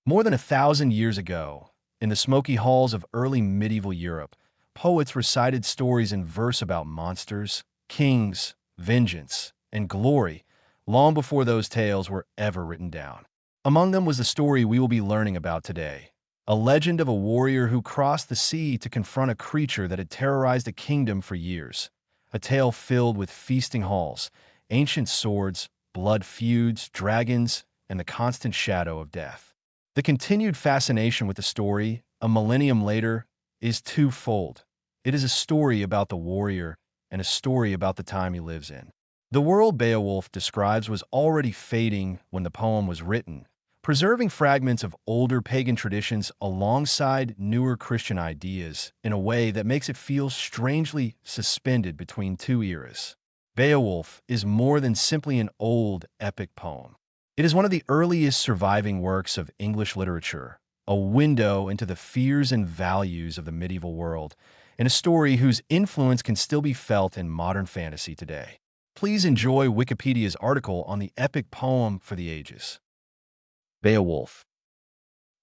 More than 1,000 years ago, in the smoky halls of early medieval Europe, poets recited stories in verse about monsters, kings, vengeance, and glory, long before those tales were ever written down. Among them was the story we will be learning about today, a legend of a warrior who crossed the sea to confront a creature that had terrorized a kingdom for years, a tale filled with feasting halls, ancient swords, blood feuds, dragons, and the constant shadow of death. The continued fascination with the story, a millennium later, is twofold. It is a story about the warrior and a story about the time he lives in. The world Beowulf describes was already fading when the poem was written, preserving fragments of older pagan traditions alongside newer Christian ideas in a way that makes it feel strangely suspended between two eras. Beowulf is more than simply an old epic poem. It is one of the earliest surviving works of English literature, a window into the fears and values of the medieval world, and a story whose influence can still be felt in modern fantasy today. Please enjoy Wikipedia's article on the epic poem for the ages. Beowulf.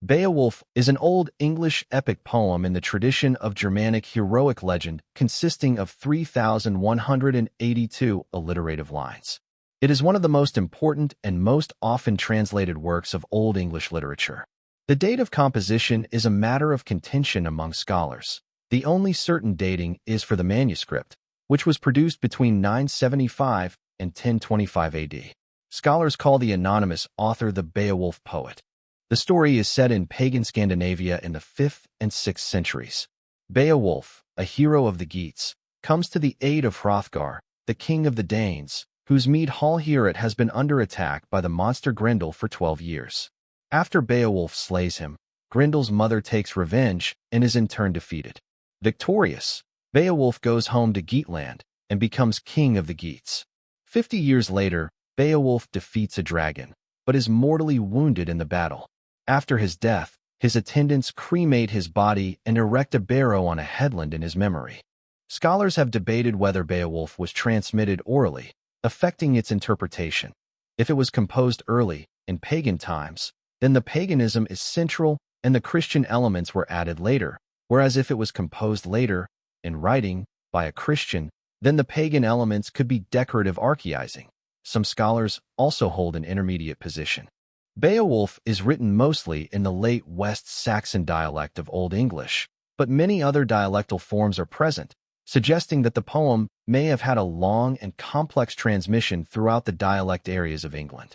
Beowulf is an Old English epic poem in the tradition of Germanic heroic legend consisting of 3,182 alliterative lines. It is one of the most important and most often translated works of Old English literature. The date of composition is a matter of contention among scholars. The only certain dating is for the manuscript, which was produced between 975 and 1025 AD. Scholars call the anonymous author the Beowulf poet. The story is set in pagan Scandinavia in the 5th and 6th centuries. Beowulf, a hero of the Geats, comes to the aid of Hrothgar, the king of the Danes, whose mead hall Heorot has been under attack by the monster Grendel for 12 years. After Beowulf slays him, Grendel's mother takes revenge and is in turn defeated. Victorious, Beowulf goes home to Geatland and becomes king of the Geats. 50 years later, Beowulf defeats a dragon, but is mortally wounded in the battle. After his death, his attendants cremate his body and erect a barrow on a headland in his memory. Scholars have debated whether Beowulf was transmitted orally, affecting its interpretation. If it was composed early, in pagan times, then the paganism is central and the Christian elements were added later, whereas if it was composed later, in writing, by a Christian, then the pagan elements could be decorative archaizing. Some scholars also hold an intermediate position. Beowulf is written mostly in the late West Saxon dialect of Old English, but many other dialectal forms are present, suggesting that the poem may have had a long and complex transmission throughout the dialect areas of England.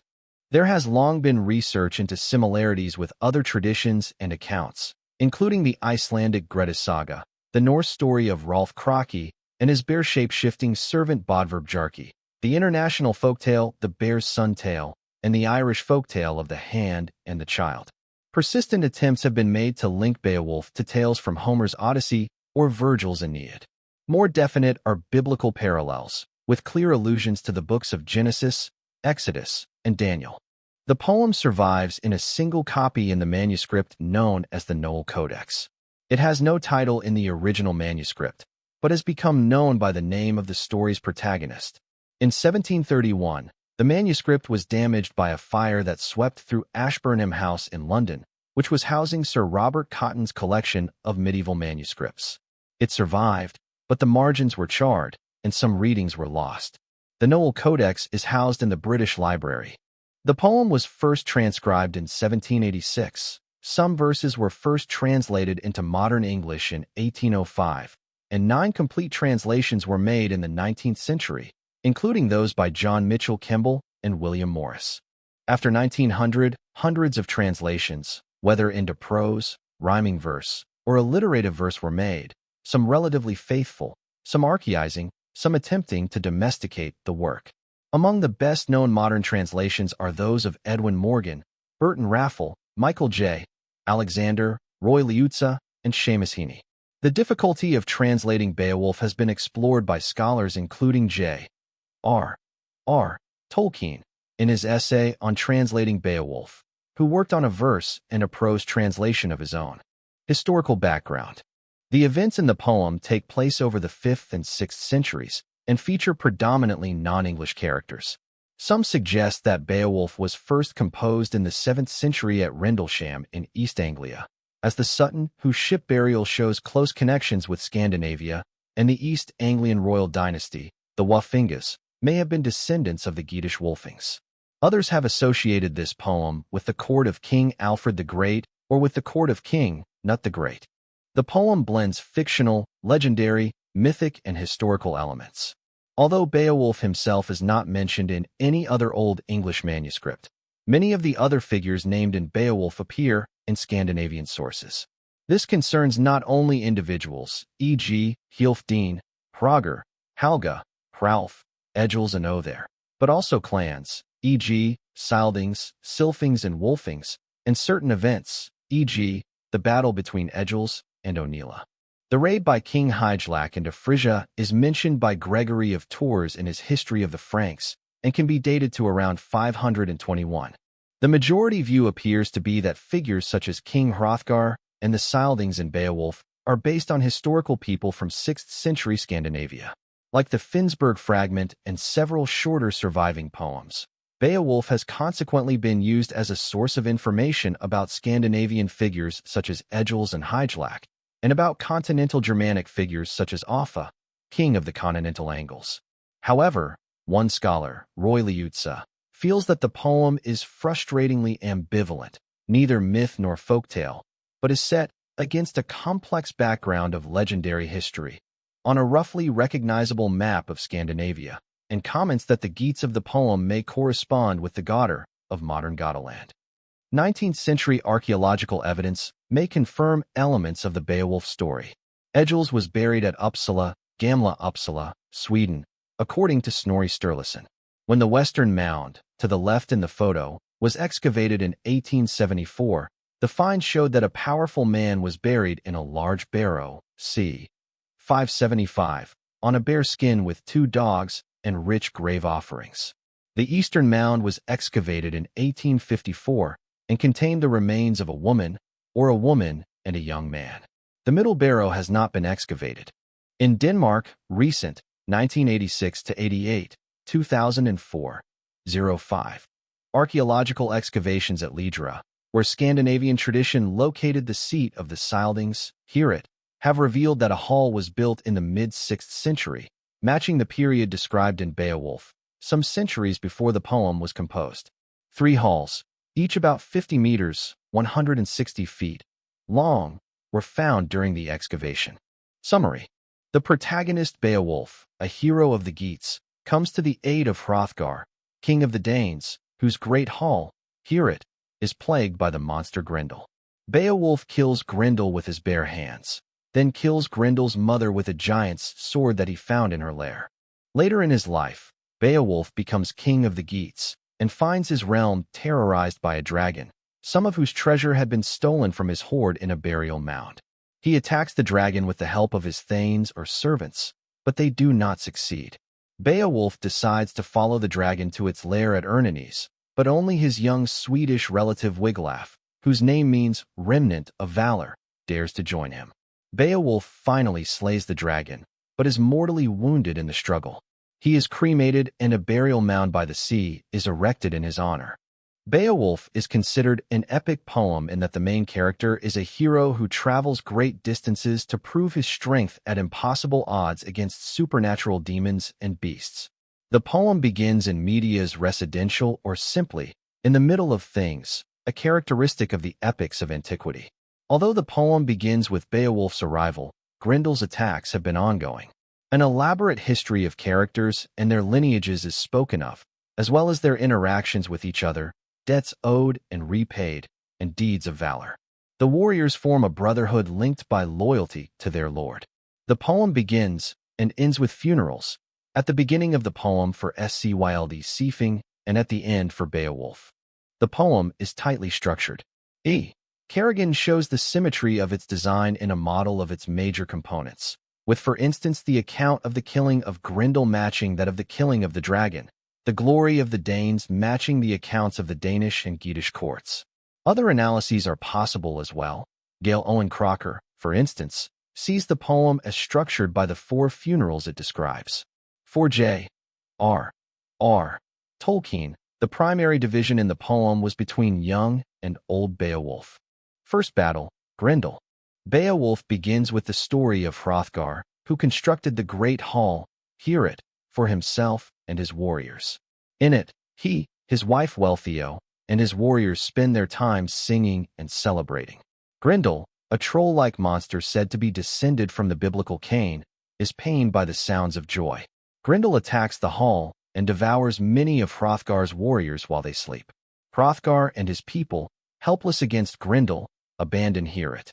There has long been research into similarities with other traditions and accounts, including the Icelandic Grettis saga, the Norse story of Rolf Kraki, and his bear-shape-shifting servant Bodvar Bjarki, the international folktale The Bear's Son Tale, and the Irish folktale of the Hand and the Child. Persistent attempts have been made to link Beowulf to tales from Homer's Odyssey or Virgil's Aeneid. More definite are biblical parallels, with clear allusions to the books of Genesis, Exodus, and Daniel. The poem survives in a single copy in the manuscript known as the Noel Codex. It has no title in the original manuscript, but has become known by the name of the story's protagonist. In 1731, the manuscript was damaged by a fire that swept through Ashburnham House in London, which was housing Sir Robert Cotton's collection of medieval manuscripts. It survived, but the margins were charred, and some readings were lost. The Noel Codex is housed in the British Library. The poem was first transcribed in 1786. Some verses were first translated into modern English in 1805, and 9 complete translations were made in the 19th century, including those by John Mitchell Kemble and William Morris. After 1900, hundreds of translations, whether into prose, rhyming verse, or alliterative verse were made, some relatively faithful, some archaizing, some attempting to domesticate the work. Among the best-known modern translations are those of Edwin Morgan, Burton Raffle, Michael J. Alexander, Roy Liuzza, and Seamus Heaney. The difficulty of translating Beowulf has been explored by scholars including J. R. Tolkien, in his essay on translating Beowulf, who worked on a verse and a prose translation of his own. Historical background. The events in the poem take place over the 5th and 6th centuries and feature predominantly non-English characters. Some suggest that Beowulf was first composed in the 7th century at Rendlesham in East Anglia, as the Sutton, whose ship burial shows close connections with Scandinavia and the East Anglian royal dynasty, the Wulfingas, may have been descendants of the Geatish Wulfings. Others have associated this poem with the court of King Alfred the Great or with the court of King Knut the Great. The poem blends fictional, legendary, mythic, and historical elements. Although Beowulf himself is not mentioned in any other Old English manuscript, many of the other figures named in Beowulf appear in Scandinavian sources. This concerns not only individuals, e.g., Healfdene, Hrothgar, Helga, Hrolf, Egils, and Othere, but also clans, e.g., Sildings, Sylfings, and Wulfings, and certain events, e.g., the battle between Egils and Onela. The raid by King Hygelac into Frisia is mentioned by Gregory of Tours in his History of the Franks and can be dated to around 521. The majority view appears to be that figures such as King Hrothgar and the Sildings in Beowulf are based on historical people from 6th century Scandinavia. Like the Finnsburg fragment and several shorter surviving poems, Beowulf has consequently been used as a source of information about Scandinavian figures such as Egils and Hygelac, and about continental Germanic figures such as Offa, king of the continental Angles. However, one scholar, Roy Liutza, feels that the poem is frustratingly ambivalent, neither myth nor folktale, but is set against a complex background of legendary history, on a roughly recognizable map of Scandinavia, and comments that the Geats of the poem may correspond with the Gottar of modern Geatland. 19th century archaeological evidence may confirm elements of the Beowulf story. Egils was buried at Uppsala, Gamla Uppsala, Sweden, according to Snorri Sturluson. When the western mound, to the left in the photo, was excavated in 1874, the find showed that a powerful man was buried in a large barrow, c. 575, on a bear skin with 2 dogs and rich grave offerings. The eastern mound was excavated in 1854 and contained the remains of a woman and a young man. The middle barrow has not been excavated. In Denmark, recent, 1986 to 88, 2004, 05. Archaeological excavations at Lidra, where Scandinavian tradition located the seat of the Sildings, Heorot, have revealed that a hall was built in the mid-6th century, matching the period described in Beowulf, some centuries before the poem was composed. 3 halls, each about 50 meters, 160 feet, long, were found during the excavation. Summary. The protagonist Beowulf, a hero of the Geats, comes to the aid of Hrothgar, king of the Danes, whose great hall, Heorot, is plagued by the monster Grendel. Beowulf kills Grendel with his bare hands, then kills Grendel's mother with a giant's sword that he found in her lair. Later in his life, Beowulf becomes king of the Geats and finds his realm terrorized by a dragon, some of whose treasure had been stolen from his hoard in a burial mound. He attacks the dragon with the help of his thanes or servants, but they do not succeed. Beowulf decides to follow the dragon to its lair at Ernennes, but only his young Swedish relative Wiglaf, whose name means remnant of valor, dares to join him. Beowulf finally slays the dragon, but is mortally wounded in the struggle. He is cremated and a burial mound by the sea is erected in his honor. Beowulf is considered an epic poem in that the main character is a hero who travels great distances to prove his strength at impossible odds against supernatural demons and beasts. The poem begins in medias residential or simply, in the middle of things, a characteristic of the epics of antiquity. Although the poem begins with Beowulf's arrival, Grendel's attacks have been ongoing. An elaborate history of characters and their lineages is spoken of, as well as their interactions with each other, debts owed and repaid, and deeds of valor. The warriors form a brotherhood linked by loyalty to their lord. The poem begins and ends with funerals, at the beginning of the poem for Scyld Seefing and at the end for Beowulf. The poem is tightly structured. Kerrigan shows the symmetry of its design in a model of its major components, with for instance the account of the killing of Grendel matching that of the killing of the dragon, the glory of the Danes matching the accounts of the Danish and Geatish courts. Other analyses are possible as well. Gail Owen Crocker, for instance, sees the poem as structured by the 4 funerals it describes. 4J. R. Tolkien, the primary division in the poem was between young and old Beowulf. First battle, Grendel. Beowulf begins with the story of Hrothgar, who constructed the great hall, Heorot, for himself and his warriors. In it, he, his wife Wealhtheow, and his warriors spend their time singing and celebrating. Grendel, a troll-like monster said to be descended from the biblical Cain, is pained by the sounds of joy. Grendel attacks the hall and devours many of Hrothgar's warriors while they sleep. Hrothgar and his people, helpless against Grendel, abandon Heorot.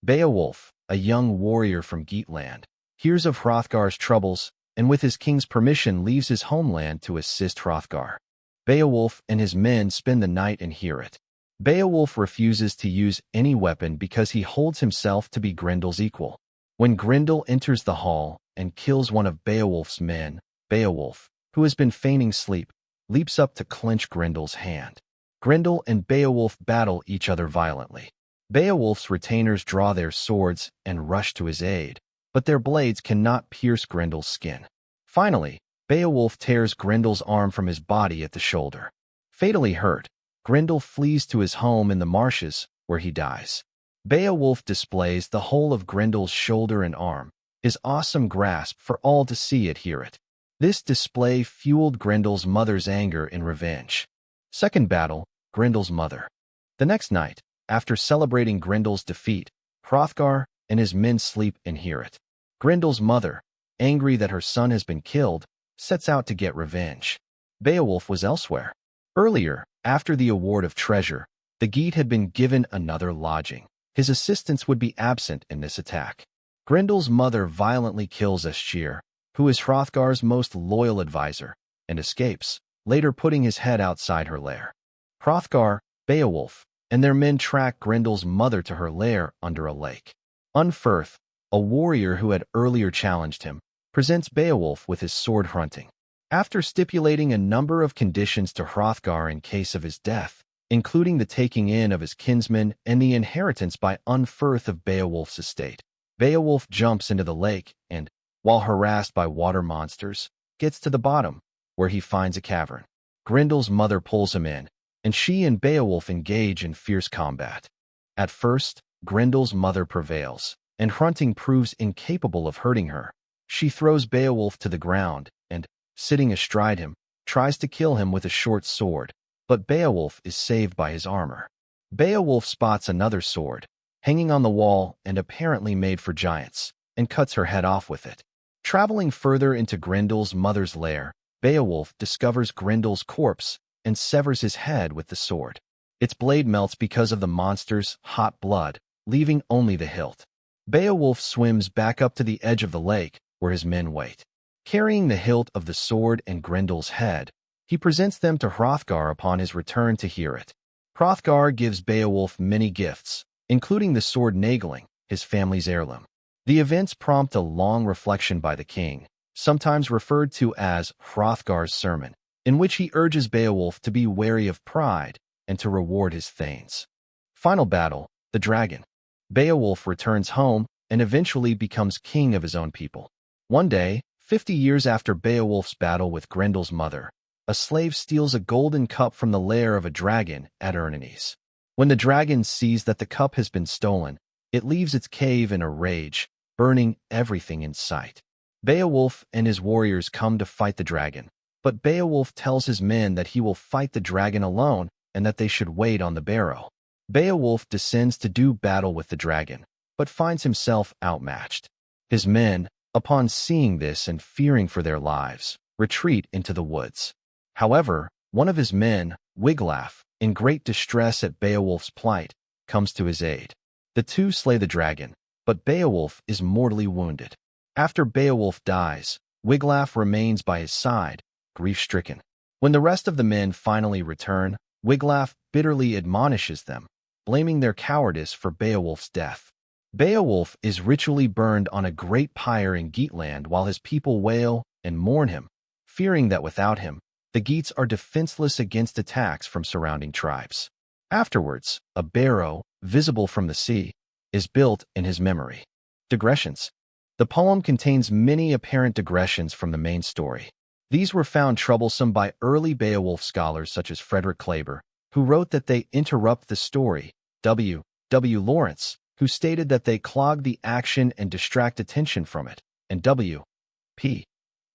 Beowulf, a young warrior from Geatland, hears of Hrothgar's troubles and with his king's permission leaves his homeland to assist Hrothgar. Beowulf and his men spend the night in Heorot. Beowulf refuses to use any weapon because he holds himself to be Grendel's equal. When Grendel enters the hall and kills one of Beowulf's men, Beowulf, who has been feigning sleep, leaps up to clench Grendel's hand. Grendel and Beowulf battle each other violently. Beowulf's retainers draw their swords and rush to his aid, but their blades cannot pierce Grendel's skin. Finally, Beowulf tears Grendel's arm from his body at the shoulder. Fatally hurt, Grendel flees to his home in the marshes, where he dies. Beowulf displays the whole of Grendel's shoulder and arm, his awesome grasp for all to see at Heorot. This display fueled Grendel's mother's anger and revenge. Second battle, Grendel's mother. The next night, after celebrating Grendel's defeat, Hrothgar and his men sleep in Heorot. Grendel's mother, angry that her son has been killed, sets out to get revenge. Beowulf was elsewhere. Earlier, after the award of treasure, the Geat had been given another lodging. His assistants would be absent in this attack. Grendel's mother violently kills Eschir, who is Hrothgar's most loyal advisor, and escapes, later putting his head outside her lair. Hrothgar, Beowulf, and their men track Grendel's mother to her lair under a lake. Unferth, a warrior who had earlier challenged him, presents Beowulf with his sword Hrunting. After stipulating a number of conditions to Hrothgar in case of his death, including the taking in of his kinsmen and the inheritance by Unferth of Beowulf's estate, Beowulf jumps into the lake and, while harassed by water monsters, gets to the bottom, where he finds a cavern. Grendel's mother pulls him in, and she and Beowulf engage in fierce combat. At first, Grendel's mother prevails, and Hrunting proves incapable of hurting her. She throws Beowulf to the ground and, sitting astride him, tries to kill him with a short sword, but Beowulf is saved by his armor. Beowulf spots another sword, hanging on the wall and apparently made for giants, and cuts her head off with it. Traveling further into Grendel's mother's lair, Beowulf discovers Grendel's corpse and severs his head with the sword. Its blade melts because of the monster's hot blood, leaving only the hilt. Beowulf swims back up to the edge of the lake, where his men wait. Carrying the hilt of the sword and Grendel's head, he presents them to Hrothgar upon his return to Heorot. Hrothgar gives Beowulf many gifts, including the sword Naegling, his family's heirloom. The events prompt a long reflection by the king, sometimes referred to as Hrothgar's sermon, in which he urges Beowulf to be wary of pride and to reward his thanes. Final battle, the dragon. Beowulf returns home and eventually becomes king of his own people. One day, 50 years after Beowulf's battle with Grendel's mother, a slave steals a golden cup from the lair of a dragon at Ernannes. When the dragon sees that the cup has been stolen, it leaves its cave in a rage, burning everything in sight. Beowulf and his warriors come to fight the dragon, but Beowulf tells his men that he will fight the dragon alone and that they should wait on the barrow. Beowulf descends to do battle with the dragon, but finds himself outmatched. His men, upon seeing this and fearing for their lives, retreat into the woods. However, one of his men, Wiglaf, in great distress at Beowulf's plight, comes to his aid. The two slay the dragon, but Beowulf is mortally wounded. After Beowulf dies, Wiglaf remains by his side, grief-stricken. When the rest of the men finally return, Wiglaf bitterly admonishes them, blaming their cowardice for Beowulf's death. Beowulf is ritually burned on a great pyre in Geatland while his people wail and mourn him, fearing that without him, the Geats are defenseless against attacks from surrounding tribes. Afterwards, a barrow, visible from the sea, is built in his memory. Digressions. The poem contains many apparent digressions from the main story. These were found troublesome by early Beowulf scholars such as Frederick Kleber, who wrote that they interrupt the story, W. W. Lawrence, who stated that they clog the action and distract attention from it, and W. P.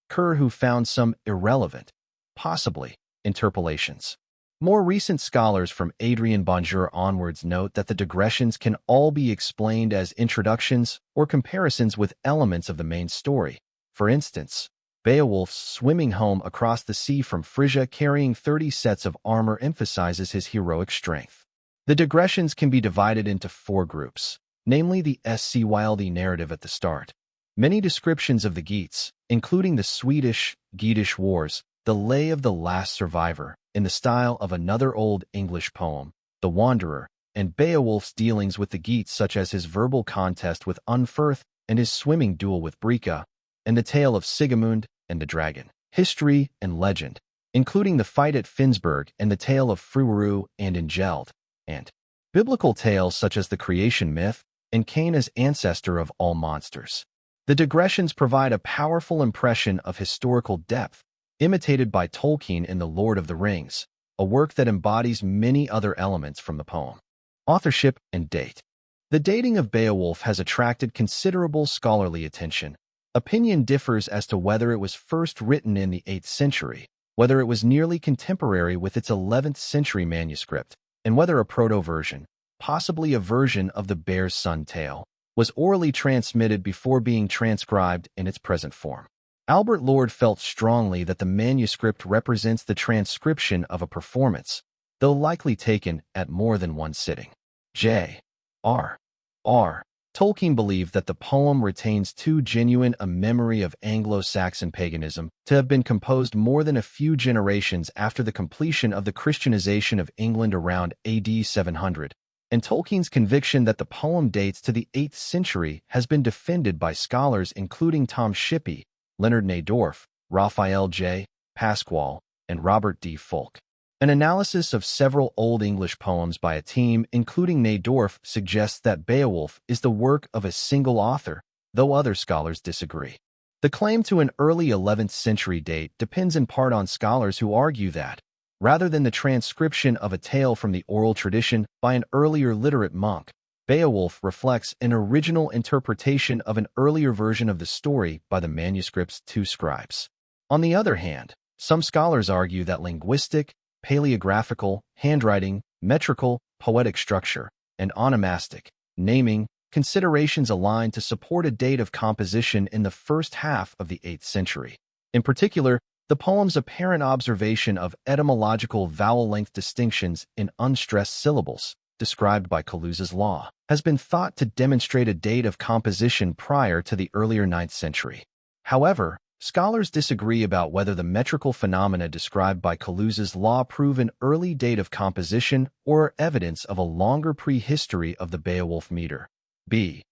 Kerr, who found some irrelevant, possibly, interpolations. More recent scholars from Adrien Bonjour onwards note that the digressions can all be explained as introductions or comparisons with elements of the main story. For instance, Beowulf's swimming home across the sea from Frisia carrying 30 sets of armor emphasizes his heroic strength. The digressions can be divided into 4 groups, namely the Scylde narrative at the start, many descriptions of the Geats, including the Swedish, Geatish wars, the Lay of the Last Survivor, in the style of another Old English poem, The Wanderer, and Beowulf's dealings with the Geats such as his verbal contest with Unferth and his swimming duel with Brika, and the tale of Sigemund and the dragon, history and legend, including the fight at Finnsburg and the tale of Frueru and Ingeld, and biblical tales such as the creation myth and Cain as ancestor of all monsters. The digressions provide a powerful impression of historical depth, imitated by Tolkien in The Lord of the Rings, a work that embodies many other elements from the poem. Authorship and date. The dating of Beowulf has attracted considerable scholarly attention. Opinion differs as to whether it was first written in the 8th century, whether it was nearly contemporary with its 11th century manuscript, and whether a proto-version, possibly a version of the Bear's Son tale, was orally transmitted before being transcribed in its present form. Albert Lord felt strongly that the manuscript represents the transcription of a performance, though likely taken at more than one sitting. J. R. R. Tolkien believed that the poem retains too genuine a memory of Anglo-Saxon paganism to have been composed more than a few generations after the completion of the Christianization of England around AD 700, and Tolkien's conviction that the poem dates to the 8th century has been defended by scholars including Tom Shippey, Leonard Najdorf, Raphael J. Pasquale, and Robert D. Fulk. An analysis of several Old English poems by a team, including Najdorf, suggests that Beowulf is the work of a single author, though other scholars disagree. The claim to an early 11th century date depends in part on scholars who argue that, rather than the transcription of a tale from the oral tradition by an earlier literate monk, Beowulf reflects an original interpretation of an earlier version of the story by the manuscript's 2 scribes. On the other hand, some scholars argue that linguistic, paleographical, handwriting, metrical, poetic structure, and onomastic, naming, considerations align to support a date of composition in the first half of the 8th century. In particular, the poem's apparent observation of etymological vowel-length distinctions in unstressed syllables, described by Kaluza's law, has been thought to demonstrate a date of composition prior to the earlier 9th century. However, scholars disagree about whether the metrical phenomena described by Kaluza's law prove an early date of composition or are evidence of a longer prehistory of the Beowulf meter. B.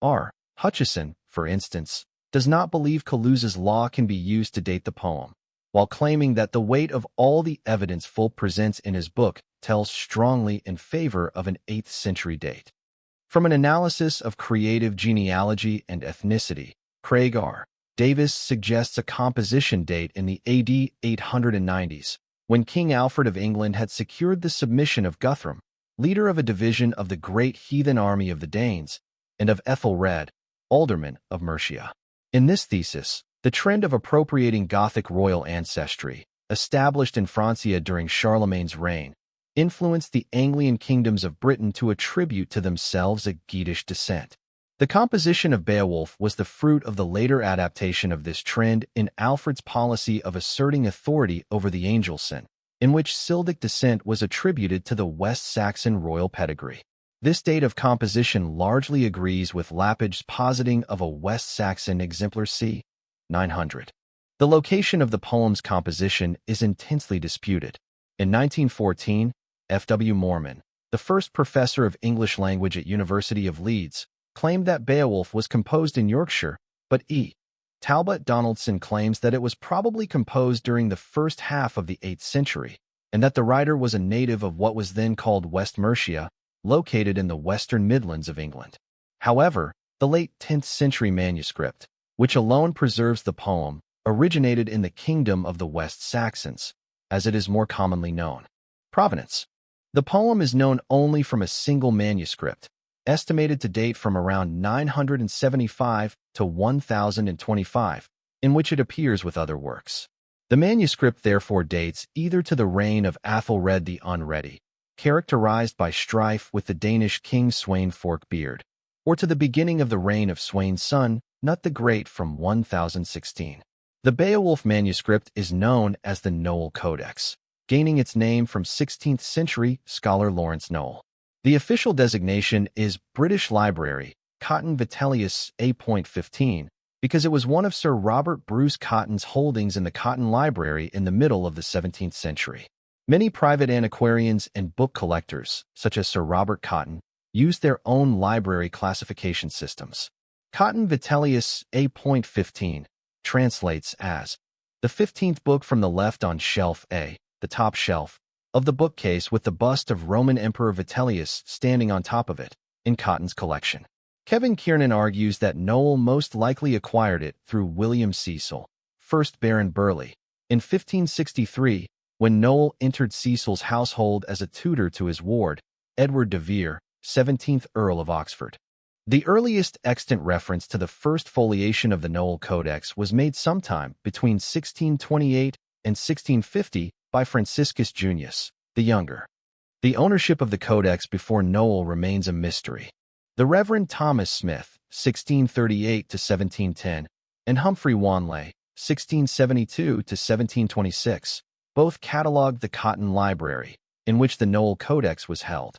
R. Hutcheson, for instance, does not believe Kaluza's law can be used to date the poem, while claiming that the weight of all the evidence Fulk presents in his book tells strongly in favor of an 8th century date. From an analysis of creative genealogy and ethnicity, Craig R. Davis suggests a composition date in the AD 890s, when King Alfred of England had secured the submission of Guthrum, leader of a division of the great heathen army of the Danes, and of Ethelred, alderman of Mercia. In this thesis, the trend of appropriating Gothic royal ancestry, established in Francia during Charlemagne's reign, influenced the Anglian kingdoms of Britain to attribute to themselves a Geatish descent. The composition of Beowulf was the fruit of the later adaptation of this trend in Alfred's policy of asserting authority over the Angelson, in which Celtic descent was attributed to the West Saxon royal pedigree. This date of composition largely agrees with Lappage's positing of a West Saxon exemplar c. 900. The location of the poem's composition is intensely disputed. In 1914, F.W. Morman, the first professor of English language at University of Leeds, claimed that Beowulf was composed in Yorkshire, but E. Talbot Donaldson claims that it was probably composed during the first half of the 8th century, and that the writer was a native of what was then called West Mercia, located in the western Midlands of England. However, the late 10th century manuscript, which alone preserves the poem, originated in the Kingdom of the West Saxons, as it is more commonly known. Provenance. The poem is known only from a single manuscript, estimated to date from around 975 to 1025, in which it appears with other works. The manuscript therefore dates either to the reign of Athelred the Unready, characterized by strife with the Danish king Sweyn Forkbeard, or to the beginning of the reign of Sweyn's son, Nut the Great from 1016. The Beowulf manuscript is known as the Noel Codex, gaining its name from 16th century scholar Lawrence Noel. The official designation is British Library, Cotton Vitellius A.15, because it was one of Sir Robert Bruce Cotton's holdings in the Cotton Library in the middle of the 17th century. Many private antiquarians and book collectors, such as Sir Robert Cotton, used their own library classification systems. Cotton Vitellius A.15 translates as the 15th book from the left on shelf A, the top shelf, of the bookcase with the bust of Roman Emperor Vitellius standing on top of it, in Cotton's collection. Kevin Kiernan argues that Noel most likely acquired it through William Cecil, 1st Baron Burleigh, in 1563, when Noel entered Cecil's household as a tutor to his ward, Edward de Vere, 17th Earl of Oxford. The earliest extant reference to the first foliation of the Noel Codex was made sometime between 1628 and 1650 by Franciscus Junius, the Younger. The ownership of the Codex before Noel remains a mystery. The Reverend Thomas Smith, 1638 to 1710, and Humphrey Wanley, 1672 to 1726, both catalogued the Cotton Library, in which the Noel Codex was held.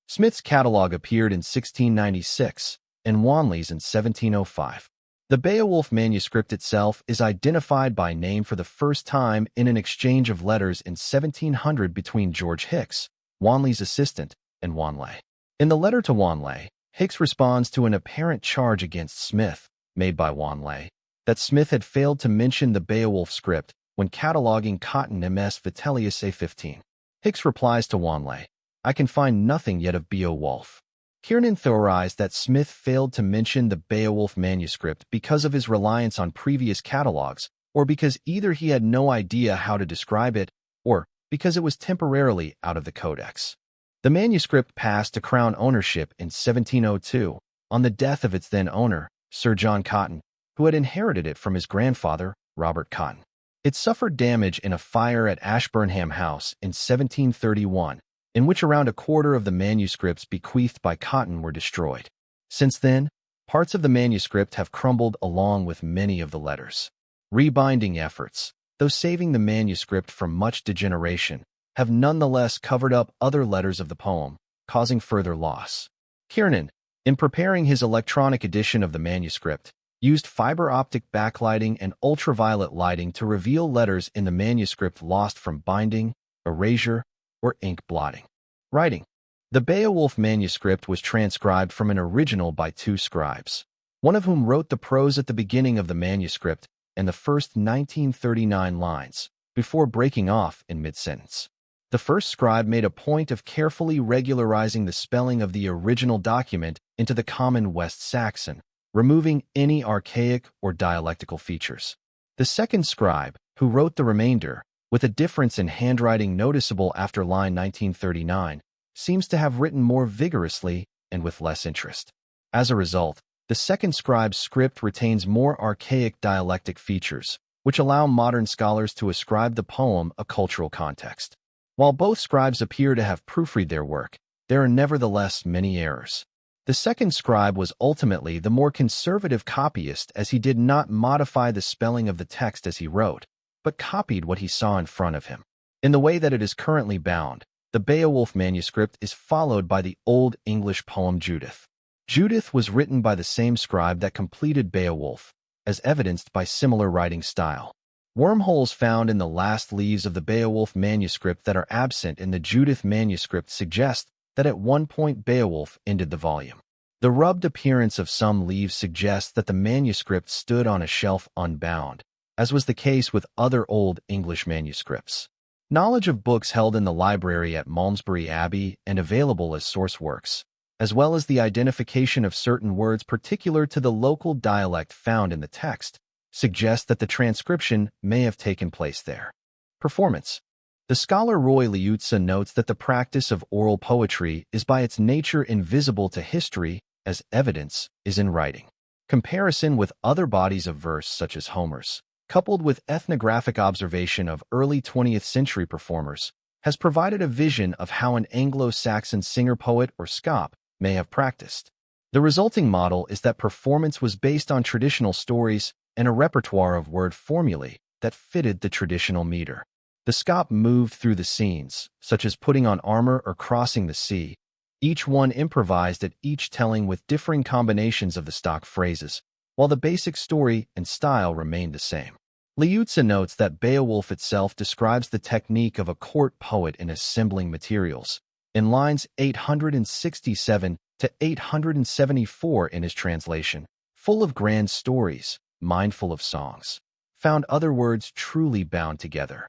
Smith's catalogue appeared in 1696, and Wanley's in 1705. The Beowulf manuscript itself is identified by name for the first time in an exchange of letters in 1700 between George Hicks, Wanley's assistant, and Wanley. In the letter to Wanley, Hicks responds to an apparent charge against Smith, made by Wanley, that Smith had failed to mention the Beowulf script when cataloging Cotton MS Vitellius A15. Hicks replies to Wanley, "I can find nothing yet of Beowulf." Kiernan theorized that Smith failed to mention the Beowulf manuscript because of his reliance on previous catalogs, or because either he had no idea how to describe it, or because it was temporarily out of the codex. The manuscript passed to Crown ownership in 1702 on the death of its then owner, Sir John Cotton, who had inherited it from his grandfather, Robert Cotton. It suffered damage in a fire at Ashburnham House in 1731, in which around a quarter of the manuscripts bequeathed by Cotton were destroyed. Since then, parts of the manuscript have crumbled along with many of the letters. Rebinding efforts, though saving the manuscript from much degeneration, have nonetheless covered up other letters of the poem, causing further loss. Kiernan, in preparing his electronic edition of the manuscript, used fiber optic backlighting and ultraviolet lighting to reveal letters in the manuscript lost from binding, erasure, or ink blotting. Writing. The Beowulf manuscript was transcribed from an original by two scribes, one of whom wrote the prose at the beginning of the manuscript and the first 1939 lines, before breaking off in mid-sentence. The first scribe made a point of carefully regularizing the spelling of the original document into the common West Saxon, removing any archaic or dialectical features. The second scribe, who wrote the remainder, with a difference in handwriting noticeable after line 1939, seems to have written more vigorously and with less interest. As a result, the second scribe's script retains more archaic dialectic features, which allow modern scholars to ascribe the poem a cultural context. While both scribes appear to have proofread their work, there are nevertheless many errors. The second scribe was ultimately the more conservative copyist, as he did not modify the spelling of the text as he wrote, but copied what he saw in front of him. In the way that it is currently bound, the Beowulf manuscript is followed by the Old English poem Judith. Judith was written by the same scribe that completed Beowulf, as evidenced by similar writing style. Wormholes found in the last leaves of the Beowulf manuscript that are absent in the Judith manuscript suggest that at one point Beowulf ended the volume. The rubbed appearance of some leaves suggests that the manuscript stood on a shelf unbound, as was the case with other Old English manuscripts. Knowledge of books held in the library at Malmesbury Abbey and available as source works, as well as the identification of certain words particular to the local dialect found in the text, suggests that the transcription may have taken place there. Performance. The scholar Roy Liuzza notes that the practice of oral poetry is by its nature invisible to history, as evidence is in writing. Comparison with other bodies of verse such as Homer's, coupled with ethnographic observation of early 20th century performers, has provided a vision of how an Anglo-Saxon singer-poet or scop may have practiced. The resulting model is that performance was based on traditional stories and a repertoire of word formulae that fitted the traditional meter. The scop moved through the scenes, such as putting on armor or crossing the sea, each one improvised at each telling with differing combinations of the stock phrases, while the basic story and style remained the same. Liuzza notes that Beowulf itself describes the technique of a court poet in assembling materials, in lines 867 to 874 in his translation, full of grand stories, mindful of songs, found other words truly bound together.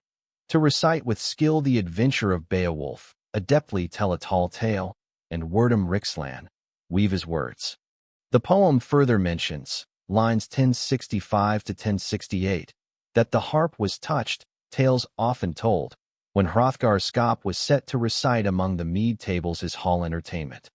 To recite with skill the adventure of Beowulf, adeptly tell a tall tale, and wordum Rixlan, weave his words. The poem further mentions, lines 1065 to 1068, that the harp was touched, tales often told, when Hrothgar's scop was set to recite among the mead tables his hall entertainment.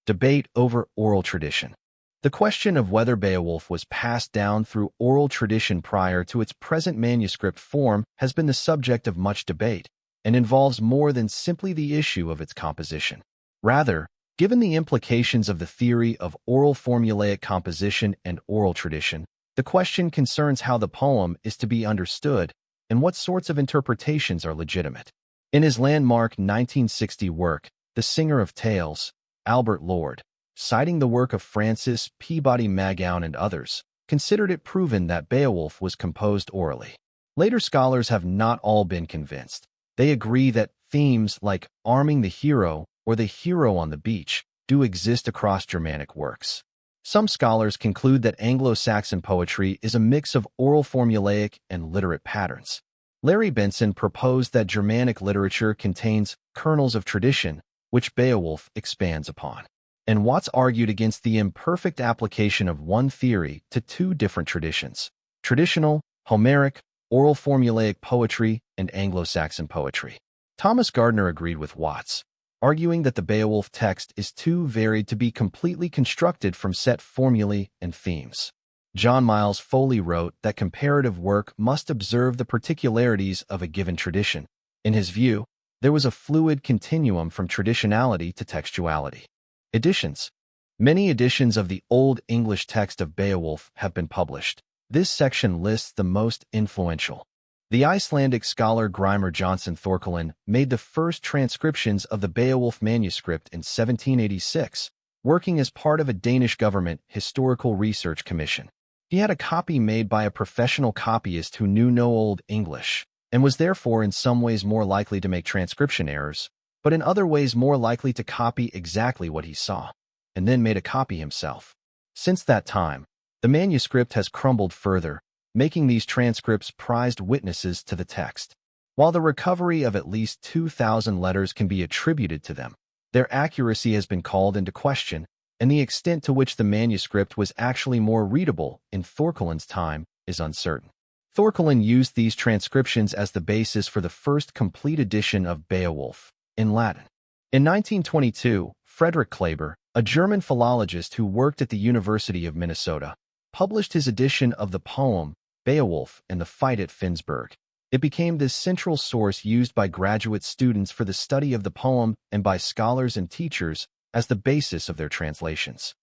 Debate over oral tradition. The question of whether Beowulf was passed down through oral tradition prior to its present manuscript form has been the subject of much debate, and involves more than simply the issue of its composition. Rather, given the implications of the theory of oral formulaic composition and oral tradition, the question concerns how the poem is to be understood and what sorts of interpretations are legitimate. In his landmark 1960 work, The Singer of Tales, Albert Lord, citing the work of Francis Peabody Magoun and others, considered it proven that Beowulf was composed orally. Later scholars have not all been convinced. They agree that themes like arming the hero or the hero on the beach do exist across Germanic works. Some scholars conclude that Anglo-Saxon poetry is a mix of oral formulaic and literate patterns. Larry Benson proposed that Germanic literature contains kernels of tradition, which Beowulf expands upon. And Watts argued against the imperfect application of one theory to two different traditions: traditional, Homeric, oral formulaic poetry, and Anglo-Saxon poetry. Thomas Gardner agreed with Watts, arguing that the Beowulf text is too varied to be completely constructed from set formulae and themes. John Miles Foley wrote that comparative work must observe the particularities of a given tradition. In his view, there was a fluid continuum from traditionality to textuality. Editions. Many editions of the Old English text of Beowulf have been published. This section lists the most influential. The Icelandic scholar Grímur Jónsson Thorkelin made the first transcriptions of the Beowulf manuscript in 1786, working as part of a Danish government historical research commission. He had a copy made by a professional copyist who knew no Old English, and was therefore in some ways more likely to make transcription errors, but in other ways more likely to copy exactly what he saw, and then made a copy himself. Since that time, the manuscript has crumbled further, making these transcripts prized witnesses to the text. While the recovery of at least 2,000 letters can be attributed to them, their accuracy has been called into question, and the extent to which the manuscript was actually more readable in Thorkelin's time is uncertain. Thorkelin used these transcriptions as the basis for the first complete edition of Beowulf, in Latin. In 1922, Frederick Kleber, a German philologist who worked at the University of Minnesota, published his edition of the poem Beowulf and the Fight at Finnsburg. It became the central source used by graduate students for the study of the poem and by scholars and teachers as the basis of their translations.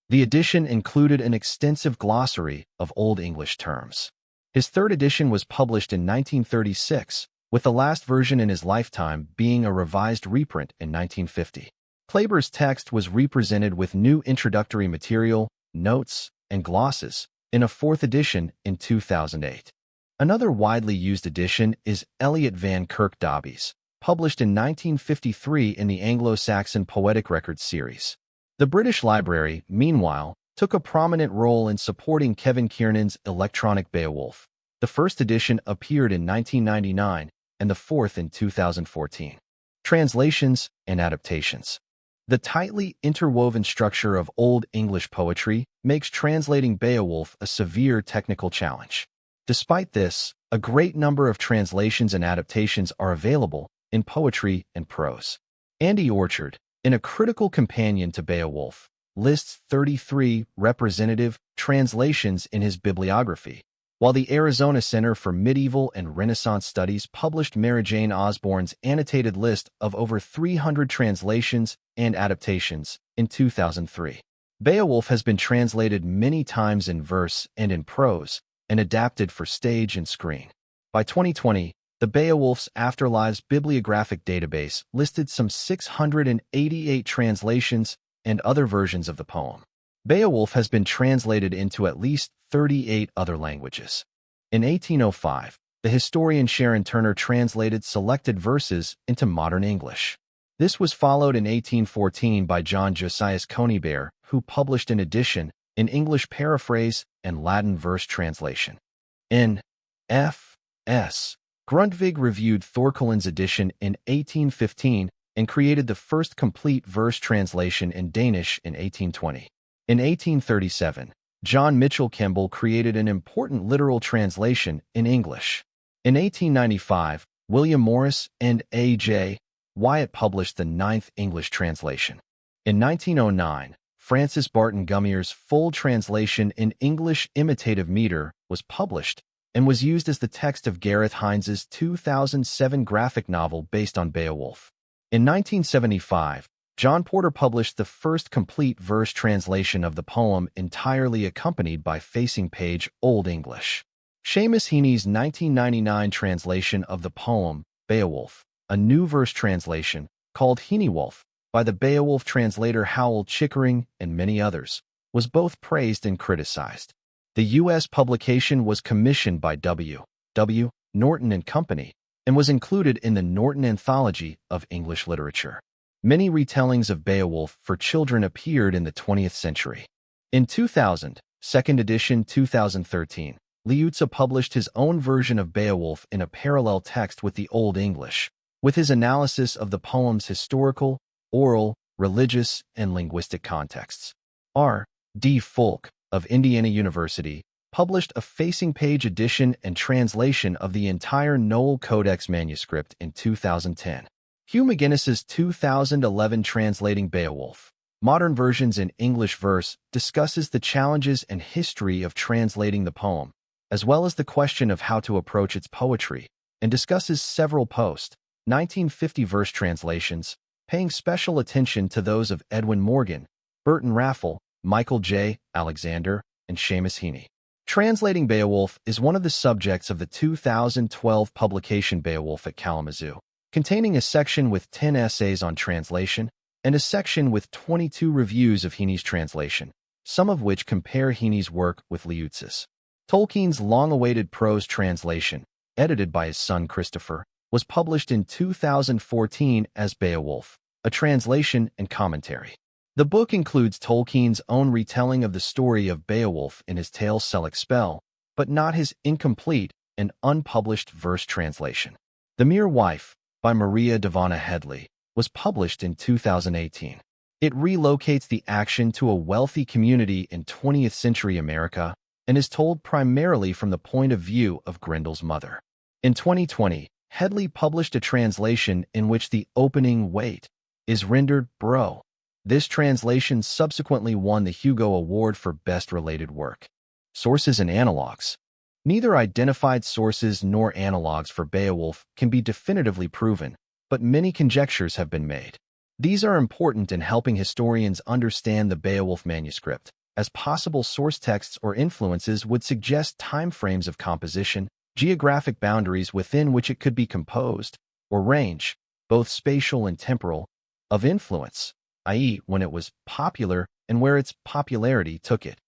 The edition included an extensive glossary of Old English terms. His third edition was published in 1936, with the last version in his lifetime being a revised reprint in 1950. Kleber's text was represented with new introductory material, notes, and glosses in a fourth edition in 2008. Another widely used edition is Elliot van Kirk Dobbe's, published in 1953 in the Anglo-Saxon Poetic Records series. The British Library, meanwhile, took a prominent role in supporting Kevin Kiernan's electronic Beowulf. The first edition appeared in 1999 and the fourth in 2014. Translations and adaptations. The tightly interwoven structure of Old English poetry makes translating Beowulf a severe technical challenge. Despite this, a great number of translations and adaptations are available in poetry and prose. Andy Orchard, in a critical companion to Beowulf, lists 33 representative translations in his bibliography, while the Arizona Center for Medieval and Renaissance Studies published Mary Jane Osborne's annotated list of over 300 translations and adaptations in 2003. Beowulf has been translated many times in verse and in prose, and adapted for stage and screen. By 2020, the Beowulf's Afterlives bibliographic database listed some 688 translations and other versions of the poem. Beowulf has been translated into at least 38 other languages. In 1805, the historian Sharon Turner translated selected verses into modern English. This was followed in 1814 by John Josias Conybeare, who published an edition in English paraphrase and Latin verse translation. In F.S. Grundtvig reviewed Thorkelin's edition in 1815 and created the first complete verse translation in Danish in 1820. In 1837, John Mitchell Kemble created an important literal translation in English. In 1895, William Morris and A.J. Wyatt published the 9th English translation. In 1909, Francis Barton Gummier's full translation in English imitative meter was published and was used as the text of Gareth Hines's 2007 graphic novel based on Beowulf. In 1975, John Porter published the first complete verse translation of the poem entirely accompanied by facing page Old English. Seamus Heaney's 1999 translation of the poem Beowulf, a new verse translation, called Heaney-Wolf, by the Beowulf translator Howell Chickering and many others, was both praised and criticized. The U.S. publication was commissioned by W. Norton and Company and was included in the Norton Anthology of English Literature. Many retellings of Beowulf for children appeared in the 20th century. In 2000, second edition 2013, Liuzzi published his own version of Beowulf in a parallel text with the Old English, with his analysis of the poem's historical, oral, religious, and linguistic contexts. R. D. Folk, of Indiana University, published a facing-page edition and translation of the entire Noel Codex manuscript in 2010. Hugh McGuinness's 2011 Translating Beowulf, Modern Versions in English Verse discusses the challenges and history of translating the poem, as well as the question of how to approach its poetry, and discusses several post-1950 verse translations, paying special attention to those of Edwin Morgan, Burton Raffel, Michael J. Alexander, and Seamus Heaney. Translating Beowulf is one of the subjects of the 2012 publication Beowulf at Kalamazoo, containing a section with 10 essays on translation and a section with 22 reviews of Heaney's translation, some of which compare Heaney's work with Liuzzi's. Tolkien's long-awaited prose translation, edited by his son Christopher, was published in 2014 as Beowulf, a translation and commentary. The book includes Tolkien's own retelling of the story of Beowulf in his tale Selic Spell, but not his incomplete and unpublished verse translation. The Mere Wife, by Maria Devana Headley, was published in 2018. It relocates the action to a wealthy community in 20th century America and is told primarily from the point of view of Grendel's mother. In 2020, Headley published a translation in which the opening "wait" is rendered "bro." This translation subsequently won the Hugo Award for Best Related Work. Sources and analogs. Neither identified sources nor analogs for Beowulf can be definitively proven, but many conjectures have been made. These are important in helping historians understand the Beowulf manuscript, as possible source texts or influences would suggest timeframes of composition, geographic boundaries within which it could be composed, or range, both spatial and temporal, of influence, i.e., when it was popular and where its popularity took it.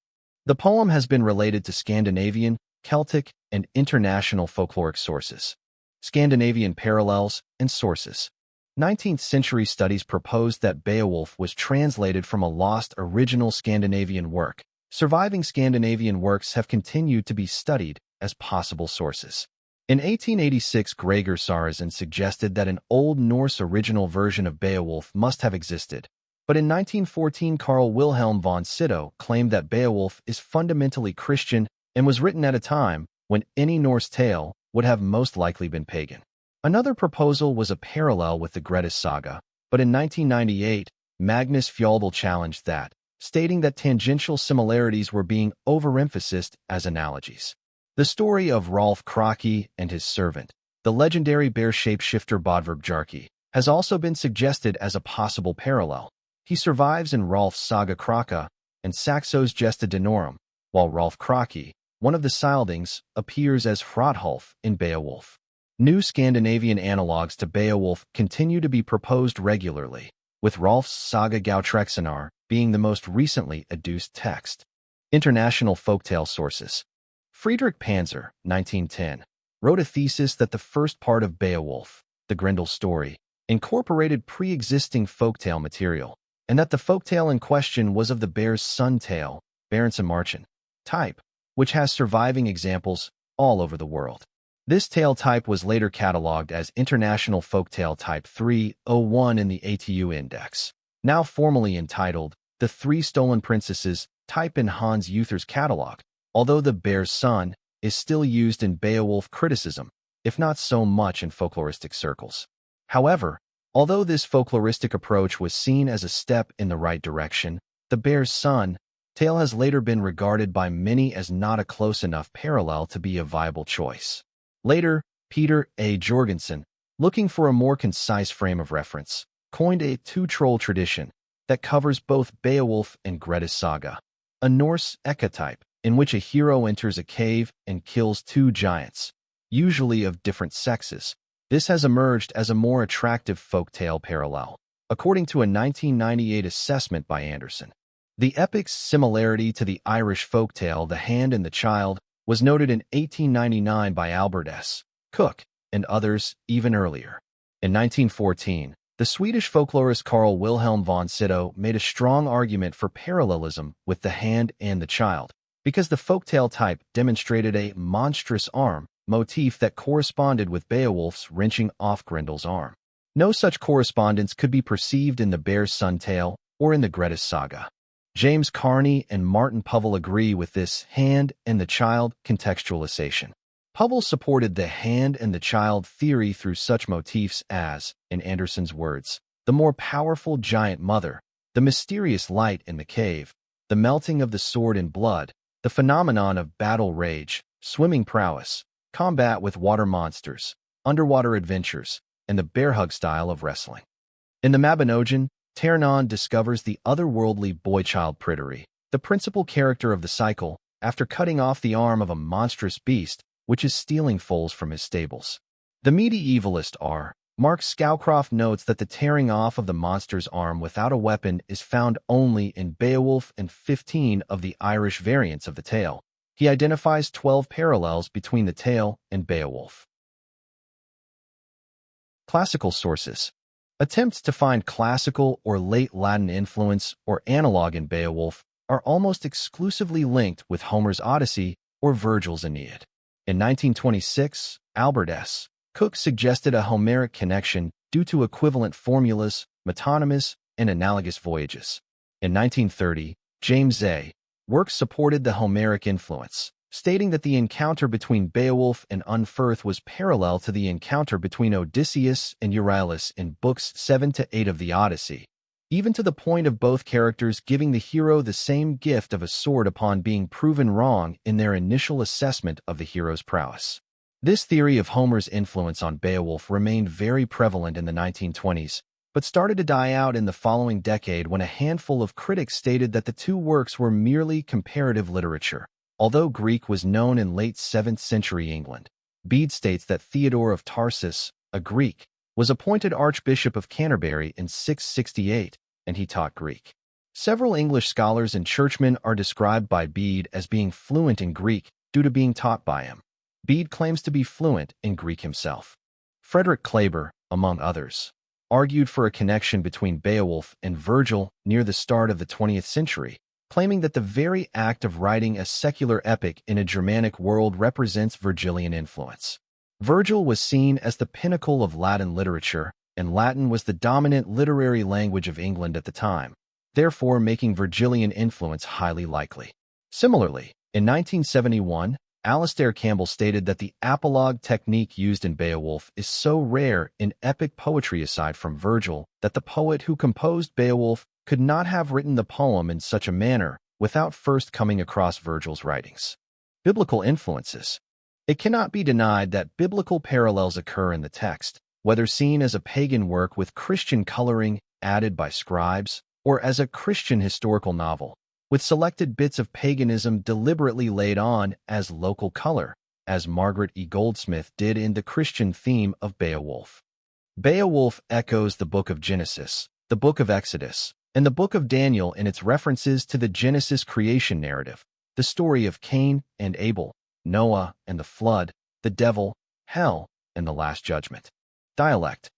The poem has been related to Scandinavian, Celtic, and international folkloric sources. Scandinavian parallels and sources. 19th century studies proposed that Beowulf was translated from a lost original Scandinavian work. Surviving Scandinavian works have continued to be studied as possible sources. In 1886, Gregor Sarazen suggested that an Old Norse original version of Beowulf must have existed, But in 1914, Carl Wilhelm von Sydow claimed that Beowulf is fundamentally Christian and was written at a time when any Norse tale would have most likely been pagan. Another proposal was a parallel with the Grettis saga, but in 1998, Magnus Fjöldal challenged that, stating that tangential similarities were being overemphasized as analogies. The story of Rolf Kraki and his servant, the legendary bear shapeshifter Bodverg Jarki, has also been suggested as a possible parallel. He survives in Rolf's Saga Kraka and Saxo's Gesta Danorum, while Rolf Kraki, one of the Scyldings, appears as Hrothgar in Beowulf. New Scandinavian analogues to Beowulf continue to be proposed regularly, with Rolf's Saga Gautrexanar being the most recently adduced text. International folktale sources. Friedrich Panzer, 1910, wrote a thesis that the first part of Beowulf, the Grendel story, incorporated pre-existing folktale material, and that the folktale in question was of the bear's son tale, Barentsmarchen, type, which has surviving examples all over the world. This tale type was later catalogued as International Folktale Type 301 in the ATU Index, now formally entitled The Three Stolen Princesses type in Hans Uther's catalog, although the bear's son is still used in Beowulf criticism, if not so much in folkloristic circles. However, although this folkloristic approach was seen as a step in the right direction, the bear's son tale has later been regarded by many as not a close enough parallel to be a viable choice. Later, Peter A. Jorgensen, looking for a more concise frame of reference, coined a two-troll tradition that covers both Beowulf and Grettis saga, a Norse echotype in which a hero enters a cave and kills two giants, usually of different sexes. This has emerged as a more attractive folktale parallel, according to a 1998 assessment by Anderson. The epic's similarity to the Irish folktale The Hand and the Child was noted in 1899 by Albert S. Cook and others even earlier. In 1914, the Swedish folklorist Carl Wilhelm von Sydow made a strong argument for parallelism with The Hand and the Child, because the folktale type demonstrated a monstrous arm motif that corresponded with Beowulf's wrenching off Grendel's arm. No such correspondence could be perceived in the bear's son tale or in the Grettis saga. James Carney and Martin Povell agree with this hand and the child contextualization. Povell supported the hand and the child theory through such motifs as, in Anderson's words, the more powerful giant mother, the mysterious light in the cave, the melting of the sword in blood, the phenomenon of battle rage, swimming prowess, combat with water monsters, underwater adventures, and the bear hug style of wrestling. In the Mabinogion, Ternan discovers the otherworldly boy-child Pryderi, the principal character of the cycle, after cutting off the arm of a monstrous beast which is stealing foals from his stables. The medievalist R. Mark Scowcroft notes that the tearing off of the monster's arm without a weapon is found only in Beowulf and 15 of the Irish variants of the tale. He identifies 12 parallels between the tale and Beowulf. Classical sources. Attempts to find classical or late Latin influence or analog in Beowulf are almost exclusively linked with Homer's Odyssey or Virgil's Aeneid. In 1926, Albert S. Cook suggested a Homeric connection due to equivalent formulas, metonymies, and analogous voyages. In 1930, James A. Works supported the Homeric influence, stating that the encounter between Beowulf and Unferth was parallel to the encounter between Odysseus and Euryalus in books 7 to 8 of the Odyssey, even to the point of both characters giving the hero the same gift of a sword upon being proven wrong in their initial assessment of the hero's prowess. This theory of Homer's influence on Beowulf remained very prevalent in the 1920s, but started to die out in the following decade when a handful of critics stated that the two works were merely comparative literature. Although Greek was known in late 7th century England, Bede states that Theodore of Tarsus, a Greek, was appointed Archbishop of Canterbury in 668, and he taught Greek. Several English scholars and churchmen are described by Bede as being fluent in Greek due to being taught by him. Bede claims to be fluent in Greek himself. Frederick Kleber, among others, argued for a connection between Beowulf and Virgil near the start of the 20th century, claiming that the very act of writing a secular epic in a Germanic world represents Virgilian influence. Virgil was seen as the pinnacle of Latin literature, and Latin was the dominant literary language of England at the time, therefore making Virgilian influence highly likely. Similarly, in 1971, Alastair Campbell stated that the apologue technique used in Beowulf is so rare in epic poetry aside from Virgil that the poet who composed Beowulf could not have written the poem in such a manner without first coming across Virgil's writings. Biblical influences. It cannot be denied that biblical parallels occur in the text, whether seen as a pagan work with Christian coloring added by scribes, or as a Christian historical novel, with selected bits of paganism deliberately laid on as local color, as Margaret E. Goldsmith did in The Christian Theme of Beowulf. Beowulf echoes the Book of Genesis, the Book of Exodus, and the Book of Daniel in its references to the Genesis creation narrative, the story of Cain and Abel, Noah and the flood, the devil, hell, and the Last Judgment. Dialect.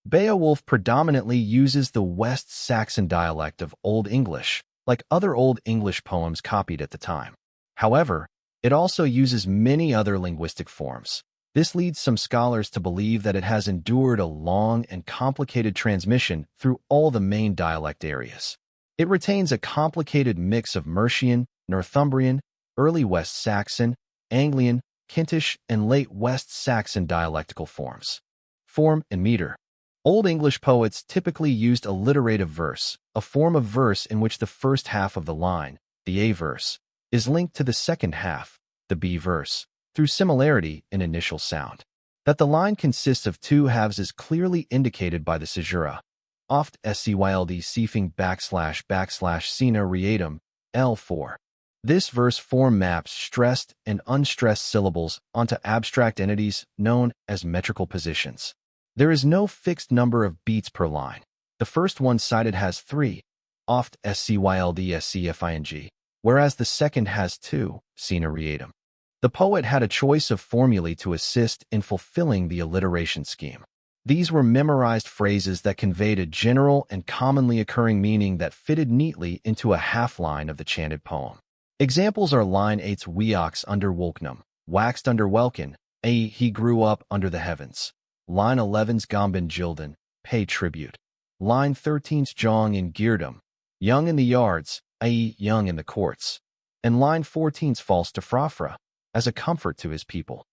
Beowulf predominantly uses the West Saxon dialect of Old English, like other Old English poems copied at the time. However, it also uses many other linguistic forms. This leads some scholars to believe that it has endured a long and complicated transmission through all the main dialect areas. It retains a complicated mix of Mercian, Northumbrian, early West Saxon, Anglian, Kentish, and late West Saxon dialectical forms. Form and meter. Old English poets typically used alliterative verse, a form of verse in which the first half of the line, the A verse, is linked to the second half, the B verse, through similarity in initial sound. That the line consists of two halves is clearly indicated by the caesura, oft scyld / sina rietum, L4. This verse form maps stressed and unstressed syllables onto abstract entities known as metrical positions. There is no fixed number of beats per line. The first one cited has 3, oft scyld scfing, whereas the second has 2, sina rietum. The poet had a choice of formulae to assist in fulfilling the alliteration scheme. These were memorized phrases that conveyed a general and commonly occurring meaning that fitted neatly into a half-line of the chanted poem. Examples are line 8's weox under Wolknum, waxed under Welkin, i.e. he grew up under the heavens. Line 11's Gomben Gildan, pay tribute. Line 13's Jong in Geardum, young in the yards, i.e. young in the courts. And line 14's false to Frafra, as a comfort to his people.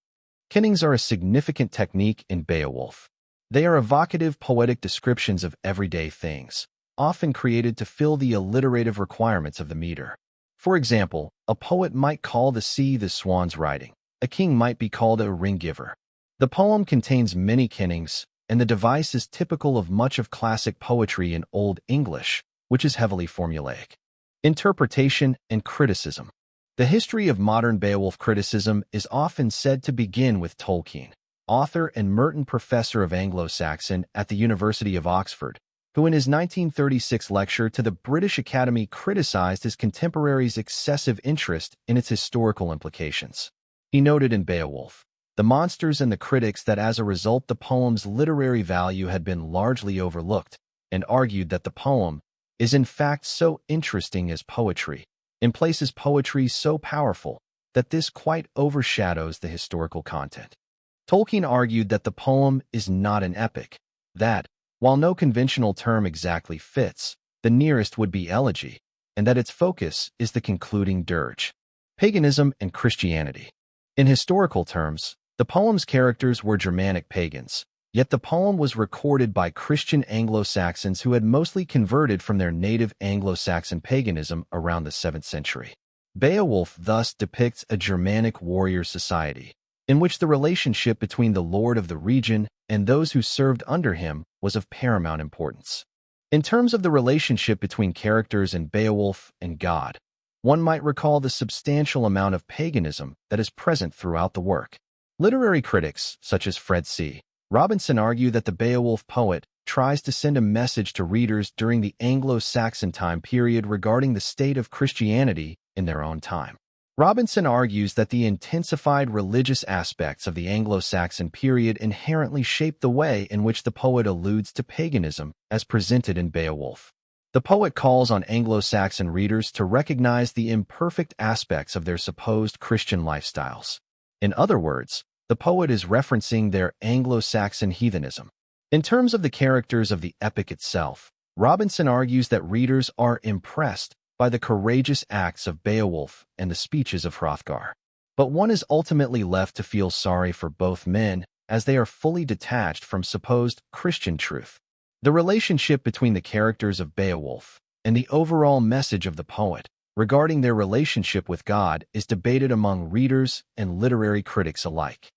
Kennings are a significant technique in Beowulf. They are evocative poetic descriptions of everyday things, often created to fill the alliterative requirements of the meter. For example, a poet might call the sea the swan's riding. A king might be called a ring-giver. The poem contains many kennings, and the device is typical of much of classic poetry in Old English, which is heavily formulaic. Interpretation and criticism. The history of modern Beowulf criticism is often said to begin with Tolkien, author and Merton Professor of Anglo-Saxon at the University of Oxford, who in his 1936 lecture to the British Academy criticized his contemporaries' excessive interest in its historical implications. He noted in Beowulf, the monsters and the critics that as a result the poem's literary value had been largely overlooked, and argued that the poem is in fact so interesting as poetry, in places poetry so powerful that this quite overshadows the historical content. Tolkien argued that the poem is not an epic, that, while no conventional term exactly fits, the nearest would be elegy, and that its focus is the concluding dirge. Paganism and Christianity. In historical terms, the poem's characters were Germanic pagans, yet the poem was recorded by Christian Anglo-Saxons who had mostly converted from their native Anglo-Saxon paganism around the 7th century. Beowulf thus depicts a Germanic warrior society, in which the relationship between the lord of the region and those who served under him was of paramount importance. In terms of the relationship between characters in Beowulf and God, one might recall the substantial amount of paganism that is present throughout the work. Literary critics, such as Fred C. Robinson, argue that the Beowulf poet tries to send a message to readers during the Anglo-Saxon time period regarding the state of Christianity in their own time. Robinson argues that the intensified religious aspects of the Anglo-Saxon period inherently shape the way in which the poet alludes to paganism as presented in Beowulf. The poet calls on Anglo-Saxon readers to recognize the imperfect aspects of their supposed Christian lifestyles. In other words, the poet is referencing their Anglo-Saxon heathenism. In terms of the characters of the epic itself, Robinson argues that readers are impressed by the courageous acts of Beowulf and the speeches of Hrothgar. But one is ultimately left to feel sorry for both men, as they are fully detached from supposed Christian truth. The relationship between the characters of Beowulf and the overall message of the poet regarding their relationship with God is debated among readers and literary critics alike.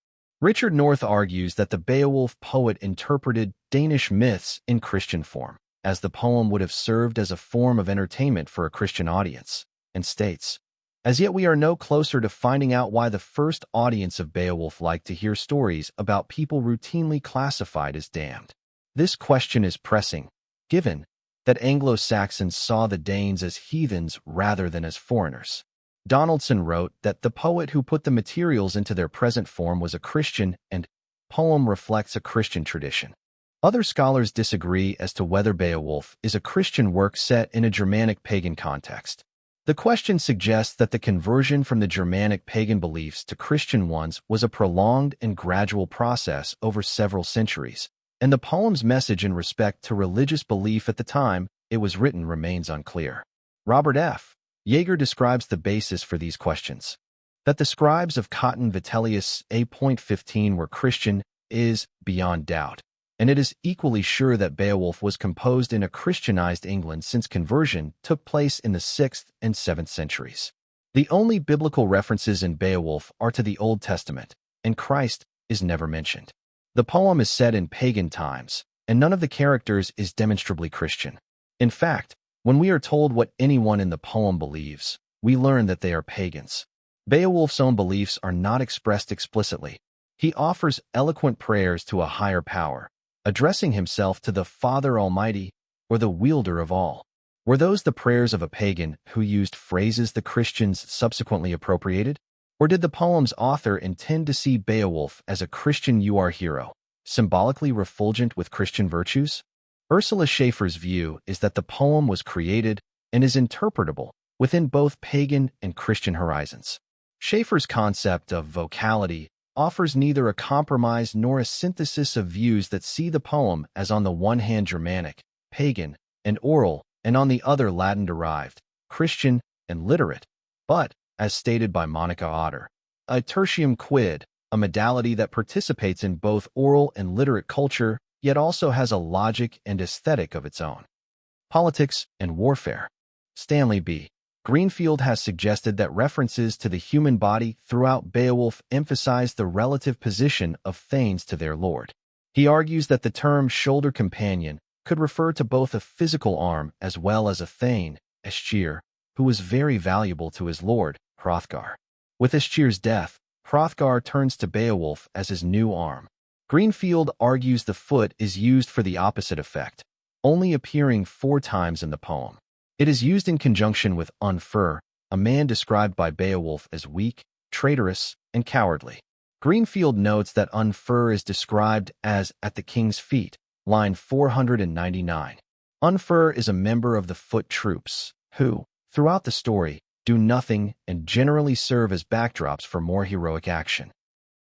Richard North argues that the Beowulf poet interpreted Danish myths in Christian form, as the poem would have served as a form of entertainment for a Christian audience, and states, "As yet we are no closer to finding out why the first audience of Beowulf liked to hear stories about people routinely classified as damned. This question is pressing, given that Anglo-Saxons saw the Danes as heathens rather than as foreigners." Donaldson wrote that the poet who put the materials into their present form was a Christian and poem reflects a Christian tradition. Other scholars disagree as to whether Beowulf is a Christian work set in a Germanic pagan context. The question suggests that the conversion from the Germanic pagan beliefs to Christian ones was a prolonged and gradual process over several centuries, and the poem's message in respect to religious belief at the time it was written remains unclear. Robert F. Yeager describes the basis for these questions. That the scribes of Cotton Vitellius A.15 were Christian is beyond doubt, and it is equally sure that Beowulf was composed in a Christianized England since conversion took place in the 6th and 7th centuries. The only biblical references in Beowulf are to the Old Testament, and Christ is never mentioned. The poem is set in pagan times, and none of the characters is demonstrably Christian. In fact, when we are told what anyone in the poem believes, we learn that they are pagans. Beowulf's own beliefs are not expressed explicitly. He offers eloquent prayers to a higher power, addressing himself to the Father Almighty, or the wielder of all. Were those the prayers of a pagan who used phrases the Christians subsequently appropriated? Or did the poem's author intend to see Beowulf as a Christian hero, symbolically refulgent with Christian virtues? Ursula Schaefer's view is that the poem was created and is interpretable within both pagan and Christian horizons. Schaefer's concept of vocality offers neither a compromise nor a synthesis of views that see the poem as on the one hand Germanic, pagan, and oral, and on the other Latin-derived, Christian, and literate, but, as stated by Monica Otter, a tertium quid, a modality that participates in both oral and literate culture, yet also has a logic and aesthetic of its own. Politics and warfare. Stanley B. Greenfield has suggested that references to the human body throughout Beowulf emphasize the relative position of thanes to their lord. He argues that the term shoulder companion could refer to both a physical arm as well as a thane, Eschir, who was very valuable to his lord, Hrothgar. With Eschir's death, Hrothgar turns to Beowulf as his new arm. Greenfield argues the foot is used for the opposite effect, only appearing 4 times in the poem. It is used in conjunction with Unfer, a man described by Beowulf as weak, traitorous, and cowardly. Greenfield notes that Unfer is described as at the king's feet, line 499. Unfer is a member of the foot troops, who, throughout the story, do nothing and generally serve as backdrops for more heroic action.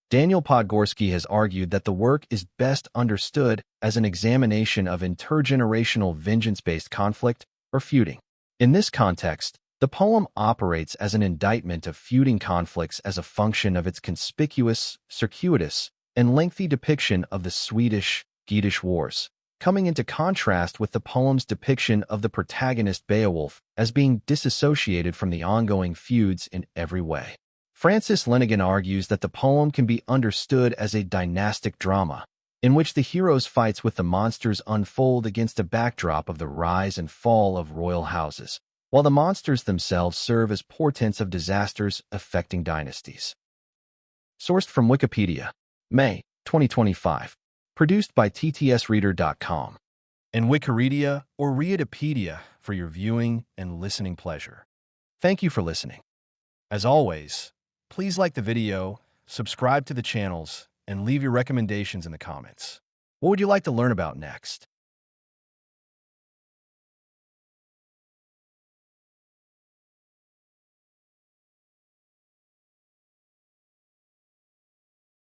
Daniel Podgorski has argued that the work is best understood as an examination of intergenerational vengeance-based conflict or feuding. In this context, the poem operates as an indictment of feuding conflicts as a function of its conspicuous, circuitous, and lengthy depiction of the Swedish-Geatish wars, coming into contrast with the poem's depiction of the protagonist Beowulf as being disassociated from the ongoing feuds in every way. Francis Lenigan argues that the poem can be understood as a dynastic drama, in which the hero's fights with the monsters unfold against a backdrop of the rise and fall of royal houses, while the monsters themselves serve as portents of disasters affecting dynasties. Sourced from Wikipedia, May 2025. Produced by ttsreader.com and Wikipedia or Readipedia for your viewing and listening pleasure. Thank you for listening. As always, please like the video, subscribe to the channels, and leave your recommendations in the comments. What would you like to learn about next?